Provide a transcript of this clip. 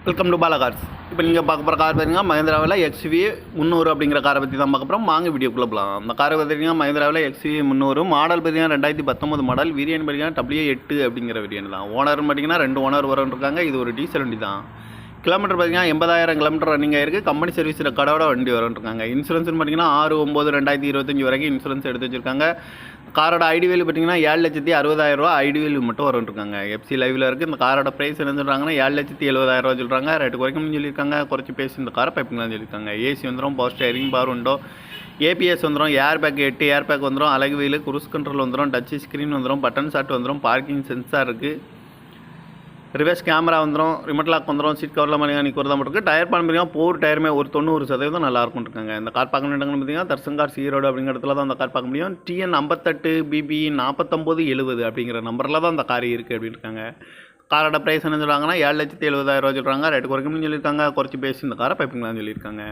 Welcome to Bala cars. இப்போ நீங்கள் பார்க்க போகிற கார் பார்த்தீங்கன்னா மஹேந்திராவில் XV 300 அப்படிங்கிற காரை பற்றி தான் பார்க்க போகிறோம். வாங்க வீடியோக்குள்ளே போகலாம். அந்த காரை பார்த்தீங்கன்னா மஹேந்திராவில் XV 300 மாடல் பார்த்தீங்கன்னா 2019 மாடல். வேரியன்ட் பார்த்தீங்கன்னா W8 அப்படிங்கிற வேரியன்ட் தான். ஓனர் பார்த்தீங்கன்னா 2 ஓனர் இருக்காங்க. இது ஒரு டீசல் வண்டி தான். கிலோமீட்டர் பார்த்தீங்கன்னா 80,000 கிலோமீட்டர் ரன்னிங் ஆயிருக்கு. கம்பெனி சர்வீஸ் ரெக்கார்டோட வண்டி இருக்காங்க. இன்சூரன்ஸ் பார்த்தீங்கன்னா 6/9/2025 வரைக்கும் இன்சூரன்ஸ் எடுத்து வச்சிருக்காங்க. காரோட ஐடி வேல்யூ பார்த்தீங்கன்னா 7,60,000 ரூபா ஐடி வேல்யூ மட்டும் இருக்காங்க. எஃப்சி லைவில் இருக்குது. இந்த காரோட ப்ரைஸ் என்ன சொல்கிறாங்கன்னா 7,70,000 ரூபா சொல்கிறாங்க. ரேட்டு குறைக்கணும்னு சொல்லியிருக்காங்க. குறைச்சி பேசி இந்த காரை பைப்பிங்லாம் சொல்லியிருக்காங்க. ஏசி வந்துடும், power steering, power window, ABS வந்துடும், ஏர் பேக் 8 ஏர் பேக் வந்துடும், அழகு வீல், குரூஸ் கண்ட்ரோல் வந்துடும், டச் ஸ்க்ரீன் வந்துடும், பட்டன் ஷாட் வந்துடும், பார்க்கிங் சென்சார் இருக்குது, ரிவர்ஸ் கேமரா வந்துடும், ரிமோட் லாக் வந்துடும், சீட் கவரில் மெக்கானிக் ஒரு தான் இருக்குது. டயர் பான் பார்த்தீங்கன்னா 4 டயருமே ஒரு 90% நல்லாயிருக்கும் இருக்காங்க. இந்த கார் பார்க்க வேண்டியவங்க பார்த்தீங்கன்னா தர்சங்கார் ஈரோடு அப்படிங்கிற இடத்துல தான் அந்த கார் பார்க்க முடியும். TN 58 BB 4970 அப்படிங்கிற நம்பரில் தான் அந்த கார் இருக்குது அப்படின்னு இருக்காங்க. காரோட ப்ரைஸ் என்ன சொல்கிறாங்கன்னா 7,70,000 ரூபா சொல்கிறாங்க. ரேட்டு குறைக்கணும்னு சொல்லியிருக்காங்க. குறைச்சி பேசி இந்த காரை பைப்பிங்லாம் சொல்லியிருக்காங்க.